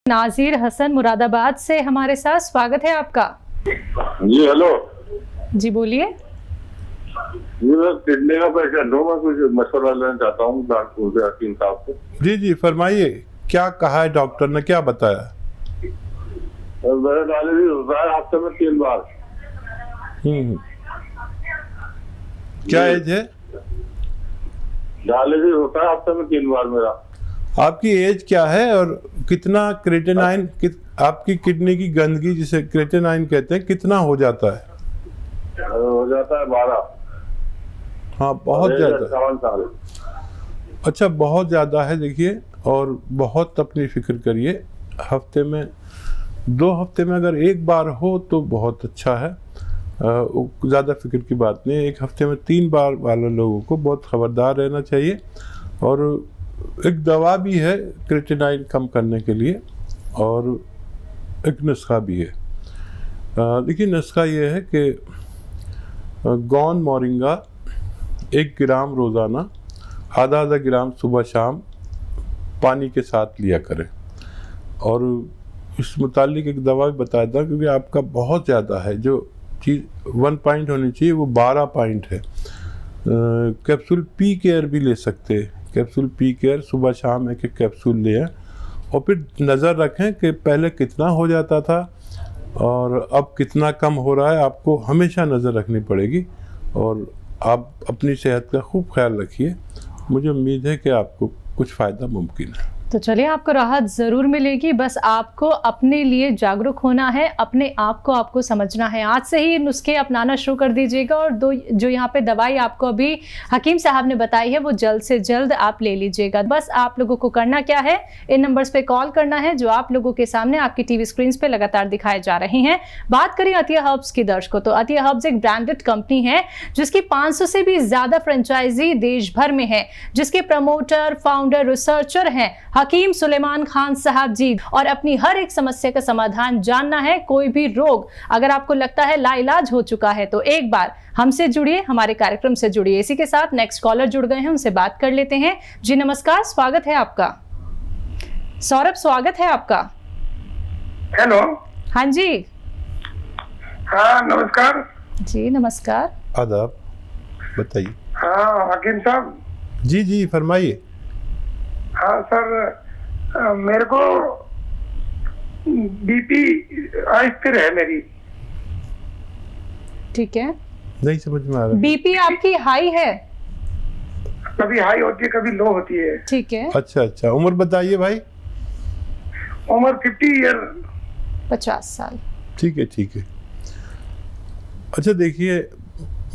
नाजिर हसन मुरादाबाद से हमारे साथ, स्वागत है आपका। जी हेलो जी बोलिए। जी मैं किडनी का पेशेंट हूँ, मैं कुछ मशवरा लेना चाहता हूँ डॉक्टर से, हकीम साहब से। जी जी फरमाइए, क्या कहा है डॉक्टर ने, क्या बताया? मेरा डायलिसिस होता है हफ्ते में 3 बार। क्या एज है? डायलिसिस होता है हफ्ते में 3 बार मेरा। आपकी एज क्या है और कितना क्रेटेनाइन, आपकी किडनी की गंदगी जिसे क्रेटेनाइन कहते हैं, कितना हो जाता है? हो जाता है 12। हाँ बहुत ज्यादा। 58 साल। अच्छा बहुत ज्यादा है। देखिए, और बहुत अपनी फिक्र करिए। हफ्ते में 2 हफ्ते में अगर 1 बार हो तो बहुत अच्छा है। ज़्यादा फिक्र की बात नहीं है। 1 हफ्ते में 3 बार वाले लोगों को बहुत खबरदार रहना चाहिए। और एक दवा भी है क्रेटेनाइन कम करने के लिए, और एक नुस्खा भी है। देखिए नुस्खा ये है कि गौन मोरिंगा 1 ग्राम रोज़ाना, आधा ग्राम सुबह शाम पानी के साथ लिया करें। और इस मुतालिक एक दवा भी बताया था, क्योंकि आपका बहुत ज़्यादा है। जो चीज़ 1 पॉइंट होनी चाहिए वो 12 पॉइंट है। कैप्सूल पी केयर भी ले सकते हैं। कैप्सूल पी केयर सुबह शाम 1-1 कैप्सूल लें, और फिर नज़र रखें कि पहले कितना हो जाता था और अब कितना कम हो रहा है। आपको हमेशा नज़र रखनी पड़ेगी, और आप अपनी सेहत का खूब ख्याल रखिए। मुझे उम्मीद है कि आपको कुछ फ़ायदा मुमकिन है। तो चलिए, आपको राहत ज़रूर मिलेगी। बस आपको अपने लिए जागरूक होना है, अपने आप को आपको समझना है। आज से ही नुस्खे अपनाना शुरू कर दीजिएगा, और जो यहाँ पे दवाई आपको अभी हकीम साहब ने बताई है वो जल्द से जल्द आप ले लीजिएगा। बस आप लोगों को करना क्या है, इन नंबर्स पे कॉल करना है जो आप लोगों के सामने आपकी टीवी स्क्रीन पे लगातार दिखाए जा रहे हैं। बात करें अतिया हर्ब्स की दर्शकों, तो अतिया हर्ब्स एक ब्रांडेड कंपनी है जिसकी 500 से भी ज्यादा फ्रेंचाइजी देश भर में है, जिसके प्रमोटर, फाउंडर, रिसर्चर हैं हकीम सुलेमान खान साहब जी। और अपनी हर एक समस्या का समाधान जानना है, कोई भी रोग अगर आपको लगता है लाइलाज हो चुका है, तो एक बार हमसे जुड़िए, हमारे कार्यक्रम से जुड़िए। इसी के साथ नेक्स्ट कॉलर जुड़ गए हैं, उनसे बात कर लेते हैं। जी नमस्कार, स्वागत है आपका। सौरभ, स्वागत है आपका। हेलो। हाँ जी। हाँ नमस्कार। जी नमस्कार। आदाब, बताइए। हाँ हकीम साहब। जी जी फरमाइए। हाँ सर, मेरे को बीपी अस्थिर है मेरी। ठीक है, नहीं समझ में आ रहा। बीपी आपकी हाई है? कभी हाई होती है, कभी लो होती है। ठीक है। अच्छा अच्छा, उम्र बताइए भाई। उम्र 50 ईयर। 50 साल। ठीक है ठीक है। अच्छा देखिए,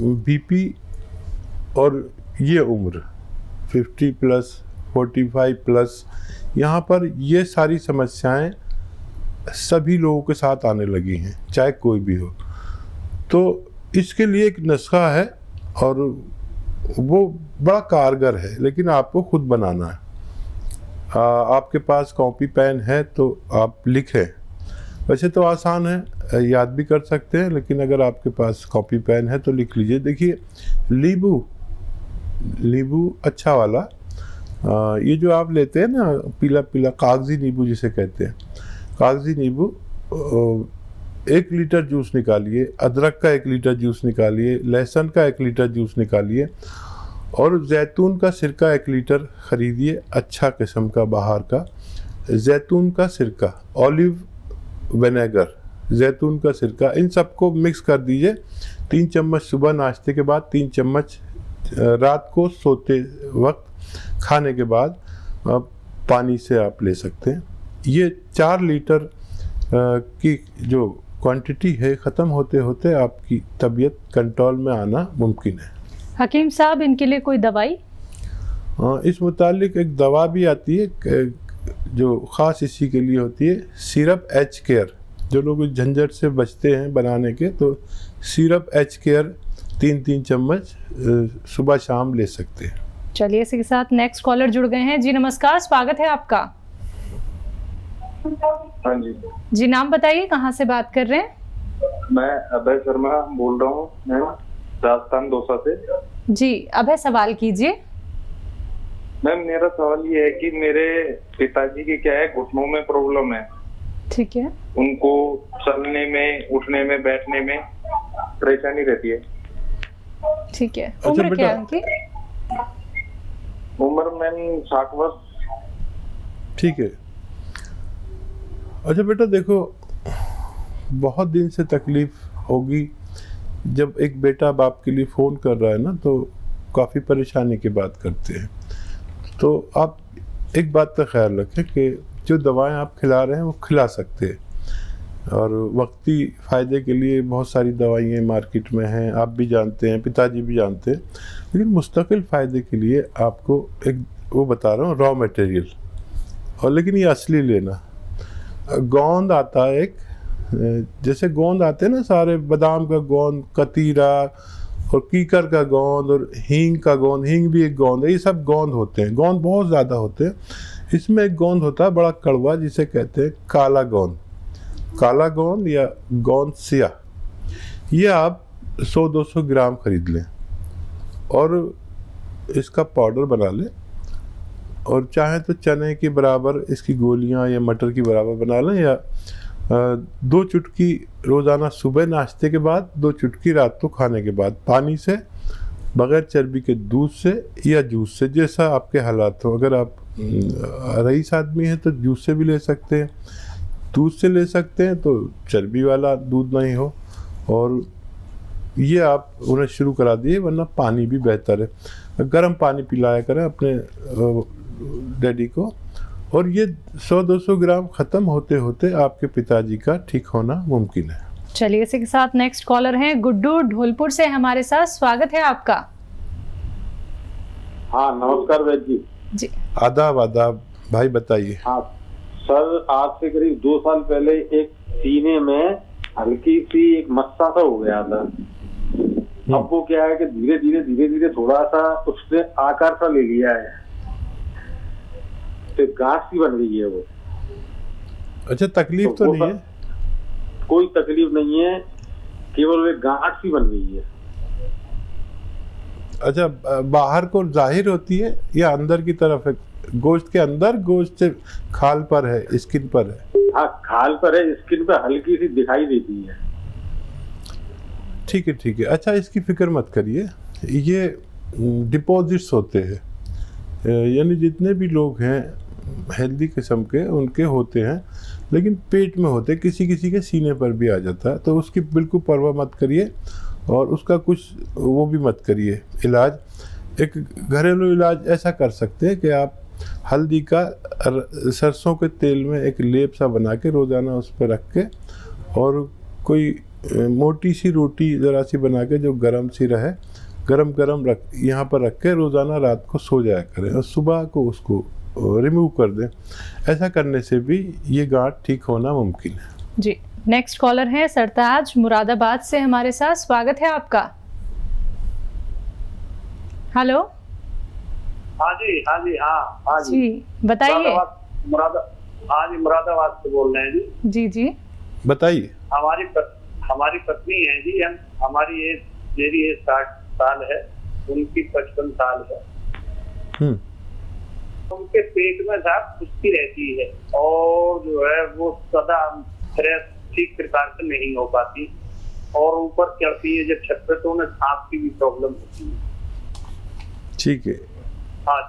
बीपी और ये उम्र 50 प्लस 45 प्लस, यहाँ पर ये सारी समस्याएं सभी लोगों के साथ आने लगी हैं, चाहे कोई भी हो। तो इसके लिए एक नुस्खा है, और वो बड़ा कारगर है, लेकिन आपको खुद बनाना है। आपके पास कॉपी पेन है तो आप लिखें। वैसे तो आसान है, याद भी कर सकते हैं, लेकिन अगर आपके पास कॉपी पेन है तो लिख लीजिए। देखिए, नींबू अच्छा वाला, ये जो आप लेते हैं ना, पीला पीला कागजी नींबू जिसे कहते हैं, कागजी नींबू 1 लीटर जूस निकालिए, अदरक का 1 लीटर जूस निकालिए, लहसुन का 1 लीटर जूस निकालिए, और जैतून का सिरका 1 लीटर ख़रीदिए, अच्छा किस्म का बाहर का जैतून का सिरका, ऑलिव विनेगर, जैतून का सिरका, इन सबको मिक्स कर दीजिए। 3 चम्मच सुबह नाश्ते के बाद, 3 चम्मच रात को सोते वक्त, खाने के बाद पानी से आप ले सकते हैं। ये 4 लीटर की जो क्वांटिटी है, ख़त्म होते होते आपकी तबीयत कंट्रोल में आना मुमकिन है। हकीम साहब, इनके लिए कोई दवाई? इस मुतालिक एक दवा भी आती है जो ख़ास इसी के लिए होती है, सिरप एच केयर। जो लोग इस झंझट से बचते हैं बनाने के, तो सिरप एच केयर 3-3 चम्मच सुबह शाम ले सकते हैं। चलिए, इसी के साथ नेक्स्ट कॉलर जुड़ गए हैं। जी नमस्कार, स्वागत है आपका। हाँ जी। जी नाम बताइए, कहाँ से बात कर रहे हैं? मैं अभय शर्मा बोल रहा हूँ, मैं राजस्थान दौसा से। जी अभय, सवाल कीजिए। मैम मेरा सवाल ये है कि मेरे पिताजी की क्या है, घुटनों में प्रॉब्लम है। ठीक है। उनको चलने में, उठने में, बैठने में परेशानी रहती है। ठीक है। अच्छा उम्र क्या है बेटा। उनकी? उम्र मैम 60 वर्ष। ठीक है। अच्छा बेटा देखो, बहुत दिन से तकलीफ होगी। जब एक बेटा बाप के लिए फ़ोन कर रहा है ना, तो काफ़ी परेशानी की बात करते हैं। तो आप एक बात का ख्याल रखें कि जो दवाएं आप खिला रहे हैं वो खिला सकते हैं, और वक्ती फ़ायदे के लिए बहुत सारी दवाइयाँ मार्केट में हैं, आप भी जानते हैं, पिताजी भी जानते हैं। लेकिन मुस्तकिल फ़ायदे के लिए आपको एक वो बता रहा हूँ, रॉ मटेरियल, और लेकिन ये असली लेना। गोंद आता है एक, जैसे गोंद आते हैं ना सारे, बादाम का गोंद, कतीरा और कीकर का गोंद और हींग का गोंद, हींग भी एक गोंद है। ये सब गोंद होते हैं, गोंद बहुत ज़्यादा होते हैं। इसमें एक गोंद होता है बड़ा कड़वा, जिसे कहते हैं काला गोंद, काला गोंद या गोंद सिया। ये आप 100-200 ग्राम खरीद लें और इसका पाउडर बना लें, और चाहे तो चने के बराबर इसकी गोलियां या मटर की बराबर बना लें, या 2 चुटकी रोज़ाना सुबह नाश्ते के बाद, 2 चुटकी रात को खाने के बाद, पानी से, बग़ैर चर्बी के दूध से या जूस से, जैसा आपके हालात हो। अगर आप रईस आदमी हैं तो जूस से भी ले सकते हैं, दूध से ले सकते हैं, तो चर्बी वाला दूध नहीं हो। और ये आप उन्हें शुरू करा दिए, वरना पानी भी बेहतर है। गर्म पानी पिलाया करें अपने डैडी को, और ये 100-200 ग्राम ख़त्म होते होते आपके पिताजी का ठीक होना मुमकिन है। चलिए, इसी के साथ नेक्स्ट कॉलर हैं गुड्डू ढोलपुर से हमारे साथ। स्वागत है आपका। हाँ नमस्कार वैद्य जी। जी आदाब आदाब भाई, बताइए। हाँ सर, आज से करीब 2 साल पहले एक सीने में हल्की सी एक मस्सा सा हो गया था। अब वो क्या है कि धीरे धीरे थोड़ा सा उसने आकार सा ले लिया है, तो गांठ सी बन गई है वो। अच्छा, तकलीफ तो नहीं है? कोई तकलीफ नहीं है, केवल वे गांठ सी बन गई है। अच्छा, बाहर को जाहिर होती है या अंदर की तरफ है? गोश्त के अंदर, गोश्त से खाल पर है, स्किन पर है? हाँ खाल पर है, स्किन पर हल्की सी दिखाई देती है। ठीक है ठीक है। अच्छा, इसकी फिक्र मत करिए, ये डिपॉजिट्स होते हैं, यानी जितने भी लोग हैं हेल्दी किस्म के उनके होते हैं, लेकिन पेट में होते, किसी किसी के सीने पर भी आ जाता है। तो उसकी बिल्कुल परवाह मत करिए, और उसका कुछ वो भी मत करिए इलाज। एक घरेलू इलाज ऐसा कर सकते हैं कि आप हल्दी का सरसों के तेल में एक लेप सा बना के रोज़ाना उस पर रख के, और कोई मोटी सी रोटी ज़रा सी बना के जो गरम सी रहे, गरम गरम रख यहाँ पर रख के रोज़ाना रात को सो जाया करें, और सुबह को उसको रिमूव कर दें। ऐसा करने से भी ये गांठ ठीक होना मुमकिन है। जी, नेक्स्ट कॉलर है सरताज मुरादाबाद से हमारे साथ। स्वागत है आपका। हेलो। हाँ जी हाँ जी हाँ जी बताइए। हाँ जी, मुरादाबाद से बोल रहे हैं जी। जी जी बताइए। हमारी पत्नी है जी, हमारी एज, मेरी एज 60 साल है, उनकी 55 साल है। उनके पेट में साहब खुश्की रहती है, और जो है वो सदा फ्रेश ठीक प्रकार से नहीं हो पाती, और ऊपर चढ़ती है जब छत पे तो उन्हें सांस की भी प्रॉब्लम होती है। ठीक है। हाँ,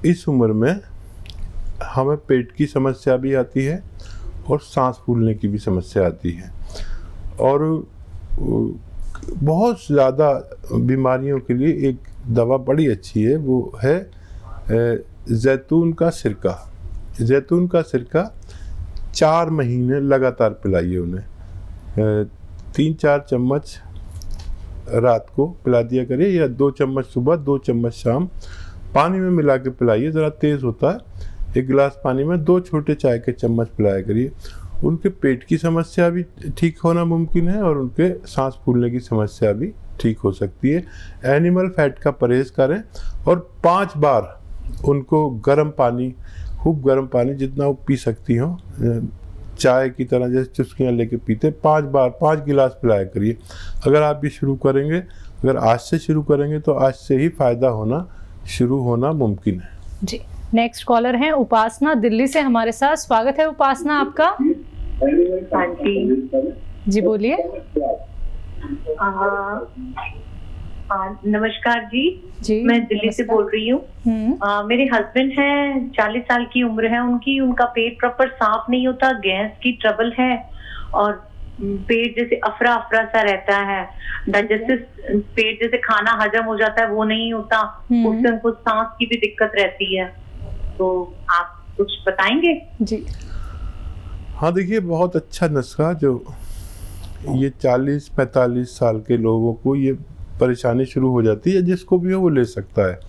इस उम्र में हमें पेट की समस्या भी आती है और सांस फूलने की भी समस्या आती है, और बहुत ज़्यादा बीमारियों के लिए एक दवा बड़ी अच्छी है, वो है जैतून का सिरका। जैतून का सिरका 4 महीने लगातार पिलाइए उन्हें। 3-4 चम्मच रात को पिला दिया करिए, या 2 चम्मच सुबह, 2 चम्मच शाम, पानी में मिला के पिलाइए। ज़रा तेज़ होता है, 1 गिलास पानी में 2 छोटे चाय के चम्मच पिलाया करिए। उनके पेट की समस्या भी ठीक होना मुमकिन है, और उनके सांस फूलने की समस्या भी ठीक हो सकती है। एनिमल फैट का परहेज़ करें, और 5 बार उनको गर्म पानी, खूब गर्म पानी जितना वो पी सकती हो, चाय की तरह जैसे चुस्कियाँ लेके पीते, 5 बार 5 गिलास पिलाया करिए। अगर आप ये शुरू करेंगे, अगर आज से शुरू करेंगे, तो आज से ही फ़ायदा होना शुरू होना मुमकिन है। जी, नेक्स्ट कॉलर हैं उपासना दिल्ली से हमारे साथ। स्वागत है उपासना आपका। आंटी जी बोलिए। नमस्कार जी। जी मैं दिल्ली से नमस्कार। बोल रही हूँ। मेरे हस्बैंड हैं, 40 साल की उम्र है उनकी, उनका पेट प्रॉपर साफ नहीं होता, गैस की ट्रबल है और पेट जैसे अफरा अफरा सा रहता है, डाइजेस्टिव पेट जैसे खाना हजम हो जाता है वो नहीं होता, उससे उनको सांस की भी दिक्कत रहती है। तो आप कुछ बताएंगे? जी हाँ देखिए, बहुत अच्छा नुस्खा जो ये 40-45 साल के लोगों को ये परेशानी शुरू हो जाती है, जिसको भी हो वो ले सकता है।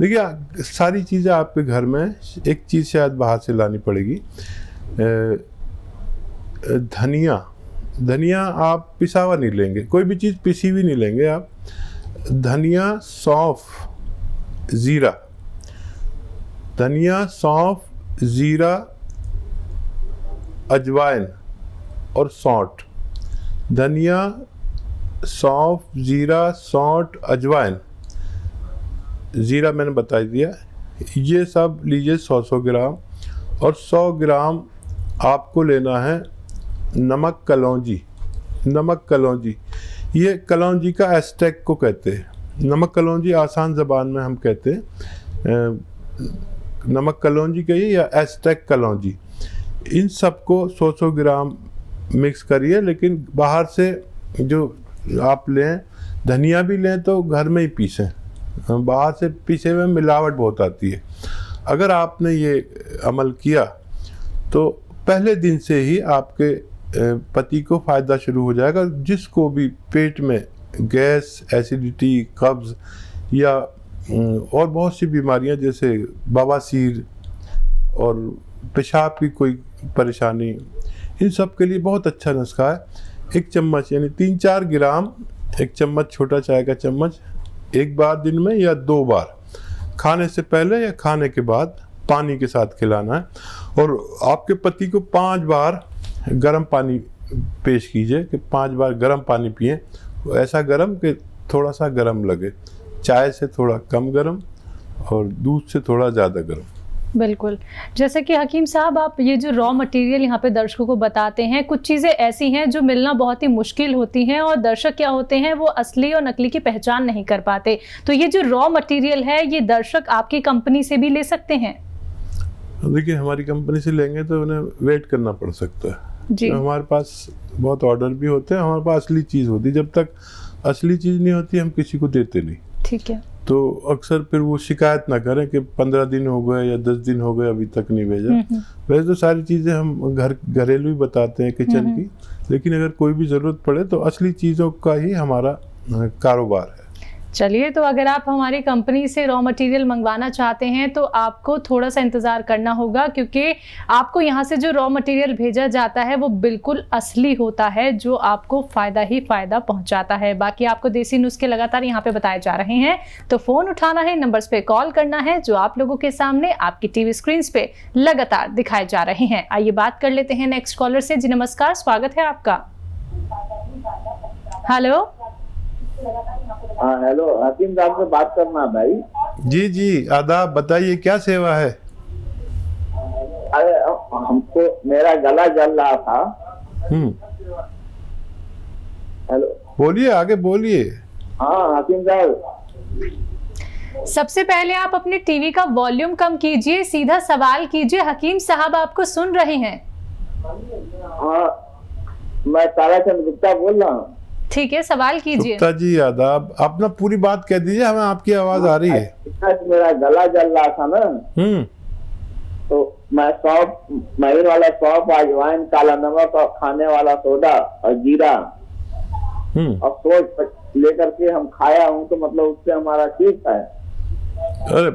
देखिए सारी चीज़ें आपके घर में, एक चीज़ शायद बाहर से लानी पड़ेगी। धनिया आप पिसा हुआ नहीं लेंगे, कोई भी चीज़ पिसी हुई नहीं लेंगे आप। धनिया, सौंफ, ज़ीरा, धनिया, सौंफ, ज़ीरा, अजवाइन और सौंठ। धनिया, सौंफ, ज़ीरा, सौंठ, अजवाइन, ज़ीरा मैंने बता दिया, ये सब लीजिए 100 ग्राम। और 100 ग्राम आपको लेना है नमक कलौंजी। नमक कलौंजी, ये कलौंजी का एस्टेक को कहते हैं। नमक कलौंजी आसान ज़बान में हम कहते हैं नमक कलौंजी कहिए या एस्टेक कलौंजी। इन सबको 100 ग्राम मिक्स करिए, लेकिन बाहर से जो आप लें, धनिया भी लें तो घर में ही पीसें, बाहर से पीसे में मिलावट बहुत आती है। अगर आपने ये अमल किया तो पहले दिन से ही आपके पति को फ़ायदा शुरू हो जाएगा। जिसको भी पेट में गैस, एसिडिटी, कब्ज़ या और बहुत सी बीमारियां जैसे बवासीर और पेशाब की कोई परेशानी, इन सब के लिए बहुत अच्छा नुस्खा है। 1 चम्मच यानी 3-4 ग्राम, 1 चम्मच छोटा चाय का चम्मच, एक बार दिन में या 2 बार, खाने से पहले या खाने के बाद पानी के साथ खिलाना है। और आपके पति को 5 बार गर्म पानी पेश कीजिए कि 5 बार गर्म पानी पिएं, ऐसा गर्म कि थोड़ा सा गर्म लगे, चाय से थोड़ा कम गर्म और दूध से थोड़ा ज़्यादा गर्म। बिल्कुल। जैसे कि हकीम साहब, आप ये जो रॉ मटेरियल यहाँ पे दर्शकों को बताते हैं, कुछ चीज़ें ऐसी हैं जो मिलना बहुत ही मुश्किल होती हैं और दर्शक क्या होते हैं वो असली और नकली की पहचान नहीं कर पाते। तो ये जो रॉ मटेरियल है ये दर्शक आपकी कंपनी से भी ले सकते हैं? देखिए हमारी कंपनी से लेंगे तो उन्हें वेट करना पड़ सकता है जी। तो हमारे पास बहुत ऑर्डर भी होते हैं, हमारे पास असली चीज़ होती है। जब तक असली चीज़ नहीं होती हम किसी को देते नहीं। ठीक है। तो अक्सर फिर वो शिकायत ना करें कि 15 दिन हो गए या 10 दिन हो गए अभी तक नहीं भेजा। वैसे तो सारी चीज़ें हम घरेलू ही बताते हैं किचन की, लेकिन अगर कोई भी ज़रूरत पड़े तो असली चीज़ों का ही हमारा कारोबार है। चलिए, तो अगर आप हमारी कंपनी से रॉ मटेरियल मंगवाना चाहते हैं तो आपको थोड़ा सा इंतज़ार करना होगा, क्योंकि आपको यहाँ से जो रॉ मटेरियल भेजा जाता है वो बिल्कुल असली होता है, जो आपको फ़ायदा ही फ़ायदा पहुँचाता है। बाकी आपको देसी नुस्खे लगातार यहाँ पे बताए जा रहे हैं, तो फ़ोन उठाना है, नंबर्स पे कॉल करना है जो आप लोगों के सामने आपकी टीवी स्क्रीन पे लगातार दिखाए जा रहे हैं। आइए बात कर लेते हैं नेक्स्ट कॉलर से। जी नमस्कार, स्वागत है आपका। हेलो। हाँ हेलो, हकीम साहब से बात करना है भाई। जी जी, आदाब, बताइए क्या सेवा है? अरे हमको, मेरा गला जल रहा था। हेलो, बोलिए, आगे बोलिए। हाँ हकीम साहब, सबसे पहले आप अपने टीवी का वॉल्यूम कम कीजिए, सीधा सवाल कीजिए, हकीम साहब आपको सुन रहे हैं। हाँ मैं ताराचंद गुप्ता बोल रहा हूँ। ठीक है, सवाल कीजिए। गुप्ता जी आदाब, अपना पूरी बात कह दीजिए, हमें आपकी आवाज आ रही है। मेरा गला जल रहा था ना, तो मैं सौंफ, महीन वाला सौंफ, अजवाइन, काला नमक और खाने वाला सोडा और जीरा और सोच लेकर के हम खाया हूँ, तो मतलब उससे हमारा ठीक है। अरे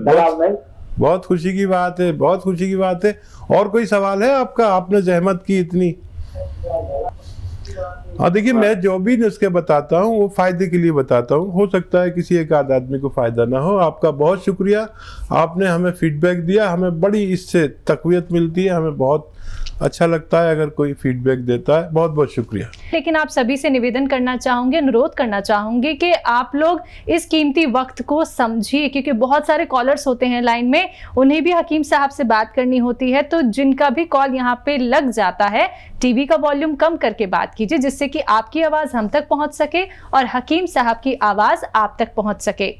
बहुत खुशी की बात है, बहुत खुशी की बात है। और कोई सवाल है आपका? आपने जहमत की इतनी। हाँ देखिए, मैं जो भी नुस्खे बताता हूँ वो फायदे के लिए बताता हूँ। हो सकता है किसी एक आध आदमी को फायदा ना हो। आपका बहुत शुक्रिया, आपने हमें फीडबैक दिया, हमें बड़ी इससे तक़वियत मिलती है, हमें बहुत अच्छा लगता है अगर कोई फीडबैक देता है। बहुत बहुत शुक्रिया। लेकिन आप सभी से निवेदन करना चाहूँगे, अनुरोध करना चाहूँगी कि आप लोग इस कीमती वक्त को समझिए, क्योंकि बहुत सारे कॉलर्स होते हैं लाइन में, उन्हें भी हकीम साहब से बात करनी होती है। तो जिनका भी कॉल यहाँ पे लग जाता है, टीवी का वॉल्यूम कम करके बात कीजिए, जिससे कि आपकी आवाज़ हम तक पहुँच सके और हकीम साहब की आवाज़ आप तक पहुँच सके।